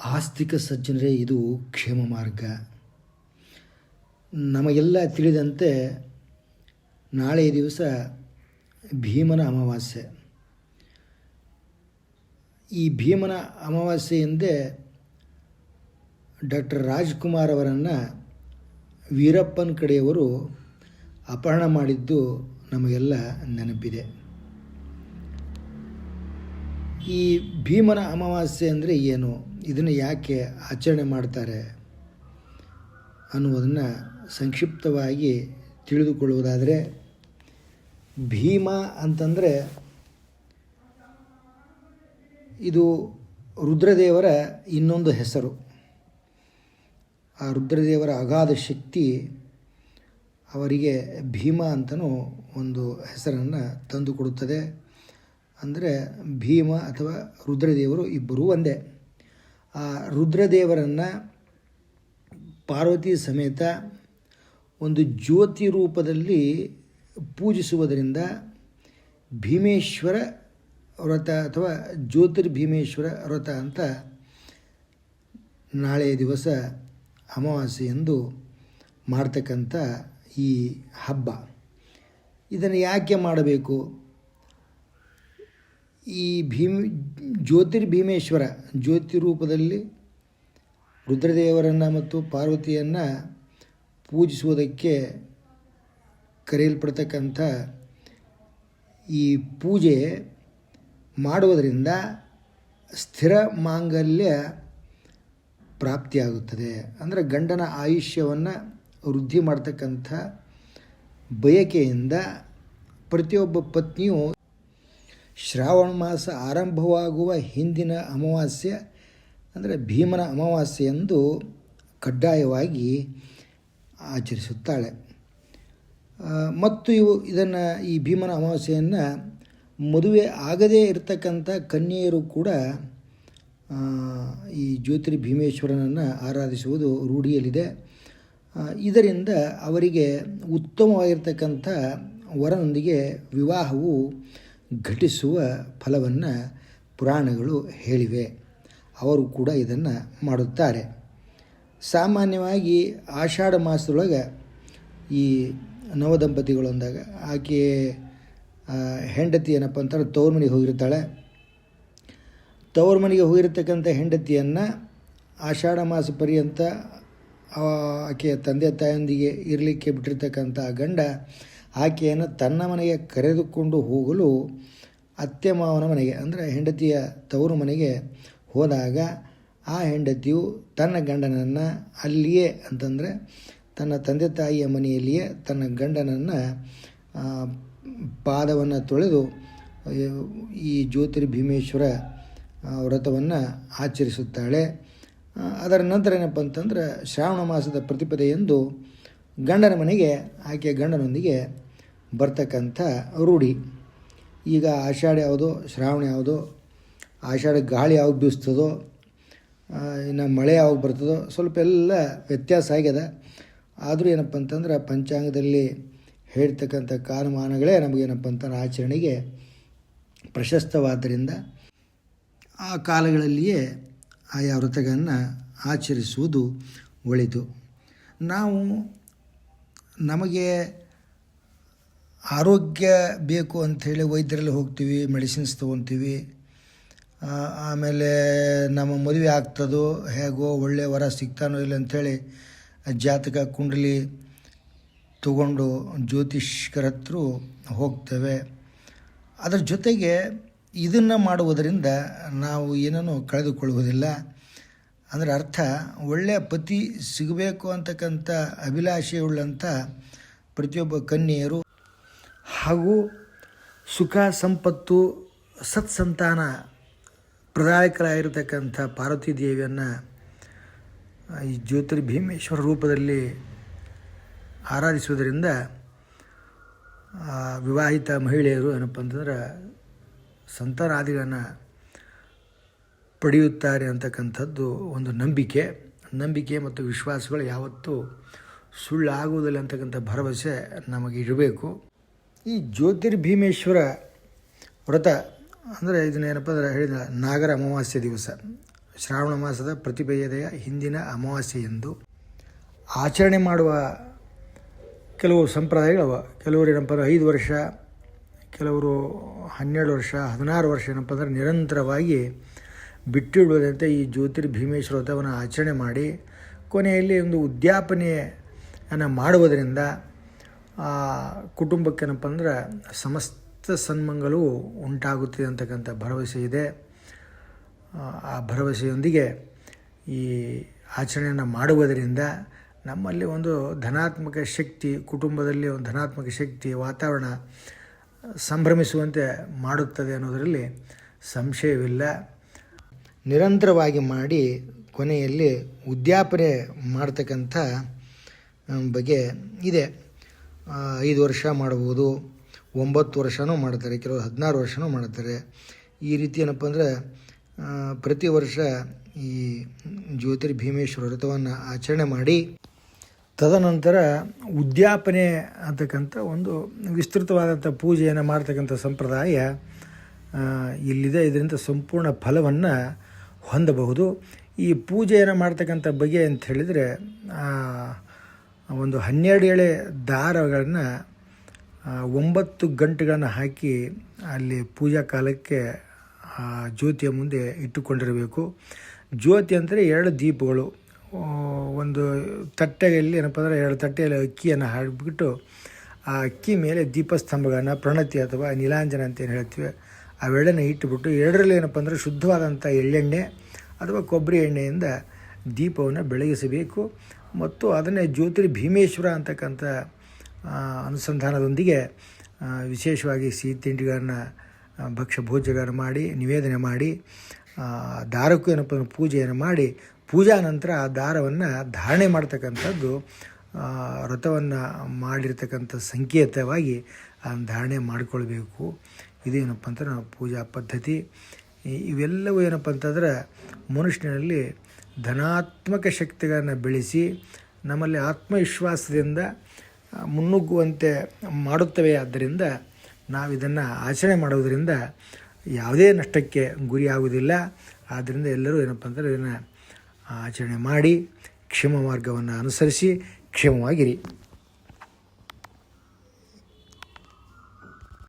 ಆಸ್ತಿಕ ಸಜ್ಜನರೇ, ಇದು ಕ್ಷೇಮ ಮಾರ್ಗ. ನಮಗೆಲ್ಲ ತಿಳಿದಂತೆ ನಾಳೆ ದಿವಸ ಭೀಮನ ಅಮಾವಾಸ್ಯೆ. ಈ ಭೀಮನ ಅಮಾವಾಸ್ಯೆಯಂದೇ ಡಾಕ್ಟರ್ ರಾಜ್ಕುಮಾರ್ ಅವರನ್ನು ವೀರಪ್ಪನ ಕಡೆಯವರು ಅಪಹರಣ ಮಾಡಿದ್ದು ನಮಗೆಲ್ಲ ನೆನಪಿದೆ. ಈ ಭೀಮನ ಅಮಾವಾಸ್ಯೆ ಅಂದರೆ ಏನು, ಇದನ್ನು ಯಾಕೆ ಆಚರಣೆ ಮಾಡ್ತಾರೆ ಅನ್ನುವುದನ್ನು ಸಂಕ್ಷಿಪ್ತವಾಗಿ ತಿಳಿದುಕೊಳ್ಳುವುದಾದರೆ, ಭೀಮ ಅಂತಂದರೆ ಇದು ರುದ್ರದೇವರ ಇನ್ನೊಂದು ಹೆಸರು. ಆ ರುದ್ರದೇವರ ಅಗಾಧ ಶಕ್ತಿ ಅವರಿಗೆ ಭೀಮ ಅಂತಲೂ ಒಂದು ಹೆಸರನ್ನು ತಂದುಕೊಡುತ್ತದೆ. ಅಂದರೆ ಭೀಮ ಅಥವಾ ರುದ್ರದೇವರು ಇಬ್ಬರೂ ಒಂದೇ. ಆ ರುದ್ರದೇವರನ್ನು ಪಾರ್ವತಿ ಸಮೇತ ಒಂದು ಜ್ಯೋತಿ ರೂಪದಲ್ಲಿ ಪೂಜಿಸುವುದರಿಂದ ಭೀಮೇಶ್ವರ ವ್ರತ ಅಥವಾ ಜ್ಯೋತಿರ್ಭೀಮೇಶ್ವರ ವ್ರತ ಅಂತ ನಾಳೆ ದಿವಸ ಅಮಾವಾಸ್ಯೆಯಂದು ಮಾಡ್ತಕ್ಕಂಥ ಈ ಹಬ್ಬ. ಇದನ್ನು ಯಾಕೆ ಮಾಡಬೇಕು? ಈ ಜ್ಯೋತಿರ್ಭೀಮೇಶ್ವರ ಜ್ಯೋತಿ ರೂಪದಲ್ಲಿ ರುದ್ರದೇವರನ್ನು ಮತ್ತು ಪಾರ್ವತಿಯನ್ನು ಪೂಜಿಸುವುದಕ್ಕೆ ಕರೆಯಲ್ಪಡ್ತಕ್ಕಂಥ ಈ ಪೂಜೆ ಮಾಡುವುದರಿಂದ ಸ್ಥಿರ ಮಾಂಗಲ್ಯ ಪ್ರಾಪ್ತಿಯಾಗುತ್ತದೆ. ಅಂದರೆ ಗಂಡನ ಆಯುಷ್ಯವನ್ನು ವೃದ್ಧಿ ಮಾಡ್ತಕ್ಕಂಥ ಬಯಕೆಯಿಂದ ಪ್ರತಿಯೊಬ್ಬ ಪತ್ನಿಯು ಶ್ರಾವಣ ಮಾಸ ಆರಂಭವಾಗುವ ಹಿಂದಿನ ಅಮಾವಾಸ್ಯೆ ಅಂದರೆ ಭೀಮನ ಅಮಾವಾಸ್ಯೆಯಂದು ಕಡ್ಡಾಯವಾಗಿ ಆಚರಿಸುತ್ತಾಳೆ. ಮತ್ತು ಈ ಭೀಮನ ಅಮಾವಾಸ್ಯೆಯನ್ನು ಮದುವೆ ಆಗದೇ ಇರತಕ್ಕಂಥ ಕನ್ಯೆಯರು ಕೂಡ ಈ ಜ್ಯೋತಿರ್ಭೀಮೇಶ್ವರನನ್ನು ಆರಾಧಿಸುವುದು ರೂಢಿಯಲ್ಲಿದೆ. ಇದರಿಂದ ಅವರಿಗೆ ಉತ್ತಮವಾಗಿರ್ತಕ್ಕಂಥ ವರನೊಂದಿಗೆ ವಿವಾಹವು ಘಟಿಸುವ ಫಲವನ್ನು ಪುರಾಣಗಳು ಹೇಳಿವೆ. ಅವರು ಕೂಡ ಇದನ್ನು ಮಾಡುತ್ತಾರೆ. ಸಾಮಾನ್ಯವಾಗಿ ಆಷಾಢ ಮಾಸದೊಳಗೆ ಈ ನವದಂಪತಿಗಳು ಅಂದಾಗ ಆಕೆ ಹೆಂಡತಿ ಏನಪ್ಪ ಅಂತಾರೆ ತವ್ರ ಮನೆಗೆ ಹೋಗಿರ್ತಾಳೆ. ತವ್ರ ಮನೆಗೆ ಹೋಗಿರ್ತಕ್ಕಂಥ ಹೆಂಡತಿಯನ್ನು ಆಷಾಢ ಮಾಸ ಪರ್ಯಂತ ಆಕೆಯ ತಂದೆ ತಾಯಿಯೊಂದಿಗೆ ಇರಲಿಕ್ಕೆ ಬಿಟ್ಟಿರ್ತಕ್ಕಂಥ ಗಂಡ ಆಕೆಯನ್ನು ತನ್ನ ಮನೆಗೆ ಕರೆದುಕೊಂಡು ಹೋಗಲು ಅತ್ತೆ ಮಾವನ ಮನೆಗೆ ಅಂದರೆ ಹೆಂಡತಿಯ ತವರು ಮನೆಗೆ ಹೋದಾಗ ಆ ಹೆಂಡತಿಯು ತನ್ನ ಗಂಡನನ್ನು ಅಲ್ಲಿಯೇ ಅಂತಂದರೆ ತನ್ನ ತಂದೆ ತಾಯಿಯ ಮನೆಯಲ್ಲಿಯೇ ತನ್ನ ಗಂಡನನ್ನು ಪಾದವನ್ನು ತೊಳೆದು ಈ ಜ್ಯೋತಿರ್ಭೀಮೇಶ್ವರ ವ್ರತವನ್ನು ಆಚರಿಸುತ್ತಾಳೆ. ಅದರ ನಂತರ ಏನಪ್ಪ ಅಂತಂದ್ರೆ ಶ್ರಾವಣ ಮಾಸದ ಪ್ರತಿಪದೆಯಂದು ಗಂಡನ ಮನೆಗೆ ಆಕೆಯ ಗಂಡನೊಂದಿಗೆ ಬರ್ತಕ್ಕಂಥ ರೂಢಿ. ಈಗ ಆಷಾಢ ಯಾವುದೋ ಶ್ರಾವಣ ಯಾವುದೋ, ಆಷಾಢ ಗಾಳಿ ಯಾವಾಗ ಬೀಸ್ತದೋ, ಇನ್ನು ಮಳೆ ಯಾವಾಗ ಬರ್ತದೋ ಸ್ವಲ್ಪ ಎಲ್ಲ ವ್ಯತ್ಯಾಸ ಆಗ್ಯದ. ಆದರೂ ಏನಪ್ಪ ಅಂತಂದ್ರೆ ಪಂಚಾಂಗದಲ್ಲಿ ಹೇಳ್ತಕ್ಕಂಥ ಕಾಲಮಾನಗಳೇ ನಮಗೇನಪ್ಪ ಅಂತಂದ್ರೆ ಆಚರಣೆಗೆ ಪ್ರಶಸ್ತವಾದ್ದರಿಂದ ಆ ಕಾಲಗಳಲ್ಲಿಯೇ ಆಯಾ ವ್ರತಗಳನ್ನು ಆಚರಿಸುವುದು ಒಳಿತು. ನಮಗೆ ಆರೋಗ್ಯ ಬೇಕು ಅಂಥೇಳಿ ವೈದ್ಯರಲ್ಲಿ ಹೋಗ್ತೀವಿ, ಮೆಡಿಸಿನ್ಸ್ ತೊಗೊತೀವಿ. ಆಮೇಲೆ ನಮ್ಮ ಮದುವೆ ಆಗ್ತದೋ ಹೇಗೋ, ಒಳ್ಳೆಯ ವರ ಸಿಗ್ತಾನೋ ಇಲ್ಲ ಅಂಥೇಳಿ ಜಾತಕ ಕುಂಡಲಿ ತಗೊಂಡು ಜ್ಯೋತಿಷ್ಕರ ಹತ್ರ ಹೋಗ್ತೇವೆ. ಅದರ ಜೊತೆಗೆ ಇದನ್ನು ಮಾಡುವುದರಿಂದ ನಾವು ಏನನ್ನೂ ಕಳೆದುಕೊಳ್ಳುವುದಿಲ್ಲ. ಅಂದರೆ ಅರ್ಥ, ಒಳ್ಳೆಯ ಪತಿ ಸಿಗಬೇಕು ಅಂತಕ್ಕಂಥ ಅಭಿಲಾಷೆಯುಳ್ಳಂಥ ಪ್ರತಿಯೊಬ್ಬ ಕನ್ಯೆಯರು ಹಾಗೂ ಸುಖ ಸಂಪತ್ತು ಸತ್ಸಂತಾನ ಪ್ರದಾಯಕರಾಗಿರತಕ್ಕಂಥ ಪಾರ್ವತಿ ದೇವಿಯನ್ನು ಈ ಜ್ಯೋತಿರ್ಭೀಮೇಶ್ವರ ರೂಪದಲ್ಲಿ ಆರಾಧಿಸುವುದರಿಂದ ವಿವಾಹಿತ ಮಹಿಳೆಯರು ಏನಪ್ಪ ಅಂತಂದ್ರೆ ಸಂತಾನಾದಿಗಳನ್ನು ಪಡೆಯುತ್ತಾರೆ ಅಂತಕ್ಕಂಥದ್ದು ಒಂದು ನಂಬಿಕೆ ಮತ್ತು ವಿಶ್ವಾಸಗಳು ಯಾವತ್ತೂ ಸುಳ್ಳಾಗುವುದಿಲ್ಲ ಅಂತಕ್ಕಂಥ ಭರವಸೆ ನಮಗೆ ಇರಬೇಕು. ಈ ಜ್ಯೋತಿರ್ಭೀಮೇಶ್ವರ ವ್ರತ ಅಂದರೆ ಇದನ್ನೇನಪ್ಪ ಅಂದರೆ ಹೇಳಿದ ನಾಗರ ಅಮಾವಾಸ್ಯೆ ದಿವಸ ಶ್ರಾವಣ ಮಾಸದ ಪ್ರತಿಪದೆಯ ಹಿಂದಿನ ಅಮಾವಾಸ್ಯೆಯಂದು ಆಚರಣೆ ಮಾಡುವ ಕೆಲವು ಸಂಪ್ರದಾಯಗಳವ. ಕೆಲವರು ಏನಪ್ಪ ಅಂದರೆ 5 ವರ್ಷ, ಕೆಲವರು 12 ವರ್ಷ, 16 ವರ್ಷ ಏನಪ್ಪ ಅಂದರೆ ನಿರಂತರವಾಗಿ ಬಿಟ್ಟಿಡುವುದಂತೆ ಈ ಜ್ಯೋತಿರ್ಭೀಮೇಶ್ವರ ವ್ರತವನ್ನು ಆಚರಣೆ ಮಾಡಿ ಕೊನೆಯಲ್ಲಿ ಒಂದು ಉದ್ಯಾಪನೆಯನ್ನು ಮಾಡುವುದರಿಂದ ಕುಟುಂಬಕ್ಕೇನಪ್ಪ ಅಂದ್ರೆ ಸಮಸ್ತ ಸನ್ಮಂಗಲವು ಉಂಟಾಗುತ್ತದೆ ಅಂತಕ್ಕಂಥ ಭರವಸೆ ಇದೆ. ಆ ಭರವಸೆಯೊಂದಿಗೆ ಈ ಆಚರಣೆಯನ್ನು ಮಾಡುವುದರಿಂದ ನಮ್ಮಲ್ಲಿ ಒಂದು ಧನಾತ್ಮಕ ಶಕ್ತಿ, ಕುಟುಂಬದಲ್ಲಿ ಒಂದು ಧನಾತ್ಮಕ ಶಕ್ತಿ, ವಾತಾವರಣ ಸಂಭ್ರಮಿಸುವಂತೆ ಮಾಡುತ್ತದೆ ಅನ್ನೋದರಲ್ಲಿ ಸಂಶಯವಿಲ್ಲ. ನಿರಂತರವಾಗಿ ಮಾಡಿ ಕೊನೆಯಲ್ಲಿ ಉದ್ಯಾಪನೆ ಮಾಡ್ತಕ್ಕಂಥ ಬಗ್ಗೆ ಇದೆ. 5 ವರ್ಷ ಮಾಡ್ಬೋದು, 9 ವರ್ಷವೂ ಮಾಡ್ತಾರೆ, ಕೆಲವರು 16 ವರ್ಷವೂ ಮಾಡ್ತಾರೆ. ಈ ರೀತಿ ಏನಪ್ಪ ಅಂದರೆ ಪ್ರತಿ ವರ್ಷ ಈ ಜ್ಯೋತಿರ್ಭೀಮೇಶ್ವರ ವ್ರತವನ್ನು ಆಚರಣೆ ಮಾಡಿ ತದನಂತರ ಉದ್ಯಾಪನೆ ಅಂತಕ್ಕಂಥ ಒಂದು ವಿಸ್ತೃತವಾದಂಥ ಪೂಜೆಯನ್ನು ಮಾಡ್ತಕ್ಕಂಥ ಸಂಪ್ರದಾಯ ಇಲ್ಲಿದೆ. ಇದರಿಂದ ಸಂಪೂರ್ಣ ಫಲವನ್ನು ಹೊಂದಬಹುದು. ಈ ಪೂಜೆಯನ್ನು ಮಾಡ್ತಕ್ಕಂಥ ಬಗೆ ಅಂತ ಹೇಳಿದರೆ ಒಂದು 12 ಎಳೆ ದಾರಗಳನ್ನು 9 ಗಂಟೆಗಳನ್ನು ಹಾಕಿ ಅಲ್ಲಿ ಪೂಜಾ ಕಾಲಕ್ಕೆ ಜ್ಯೋತಿಯ ಮುಂದೆ ಇಟ್ಟುಕೊಂಡಿರಬೇಕು. ಜ್ಯೋತಿ ಅಂದರೆ 2 ದೀಪಗಳು, ಒಂದು ತಟ್ಟೆಯಲ್ಲಿ ಏನಪ್ಪ ಅಂದರೆ 2 ತಟ್ಟೆಯಲ್ಲಿ ಅಕ್ಕಿಯನ್ನು ಹಾಕಿಬಿಟ್ಟು ಆ ಅಕ್ಕಿ ಮೇಲೆ ದೀಪಸ್ತಂಭಗಳನ್ನು, ಪ್ರಣತಿ ಅಥವಾ ನೀಲಾಂಜನ ಅಂತ ಏನು ಹೇಳ್ತೀವಿ, ಅವೆರಡನ್ನ ಇಟ್ಟುಬಿಟ್ಟು 2ರಲ್ಲಿ ಏನಪ್ಪ ಅಂದರೆ ಶುದ್ಧವಾದಂಥ ಎಳ್ಳೆಣ್ಣೆ ಅಥವಾ ಕೊಬ್ಬರಿ ಎಣ್ಣೆಯಿಂದ ದೀಪವನ್ನು ಬೆಳಗಿಸಬೇಕು. ಮತ್ತು ಅದನ್ನೇ ಜ್ಯೋತಿರ್ಭೀಮೇಶ್ವರ ಅಂತಕ್ಕಂಥ ಅನುಸಂಧಾನದೊಂದಿಗೆ ವಿಶೇಷವಾಗಿ ಸಿಹಿ ತಿಂಡಿಗಳನ್ನು, ಭಕ್ಷ್ಯ ಭೋಜ್ಯಗಳನ್ನು ಮಾಡಿ ನಿವೇದನೆ ಮಾಡಿ ದಾರಕ್ಕೂ ಏನಪ್ಪ ಅಂದ್ರೆ ಪೂಜೆಯನ್ನು ಮಾಡಿ ಪೂಜಾ ನಂತರ ಆ ದಾರವನ್ನು ಧಾರಣೆ ಮಾಡ್ತಕ್ಕಂಥದ್ದು ವ್ರತವನ್ನು ಮಾಡಿರ್ತಕ್ಕಂಥ ಸಂಕೇತವಾಗಿ ಧಾರಣೆ ಮಾಡಿಕೊಳ್ಬೇಕು. ಇದೇನಪ್ಪ ಅಂತ ನಾವು ಪೂಜಾ ಪದ್ಧತಿ. ಇವೆಲ್ಲವೂ ಏನಪ್ಪ ಅಂತಂದ್ರೆ ಮನುಷ್ಯನಲ್ಲಿ ಧನಾತ್ಮಕ ಶಕ್ತಿಗಳನ್ನು ಬೆಳೆಸಿ ನಮ್ಮಲ್ಲಿ ಆತ್ಮವಿಶ್ವಾಸದಿಂದ ಮುನ್ನುಗ್ಗುವಂತೆ ಮಾಡುತ್ತವೆ. ಆದ್ದರಿಂದ ನಾವು ಇದನ್ನು ಆಚರಣೆ ಮಾಡೋದರಿಂದ ಯಾವುದೇ ನಷ್ಟಕ್ಕೆ ಗುರಿಯಾಗುವುದಿಲ್ಲ. ಆದ್ದರಿಂದ ಎಲ್ಲರೂ ಏನಪ್ಪ ಅಂದರೆ ಇದನ್ನು ಆಚರಣೆ ಮಾಡಿ ಕ್ಷೇಮ ಮಾರ್ಗವನ್ನು ಅನುಸರಿಸಿ ಕ್ಷೇಮವಾಗಿರಿ.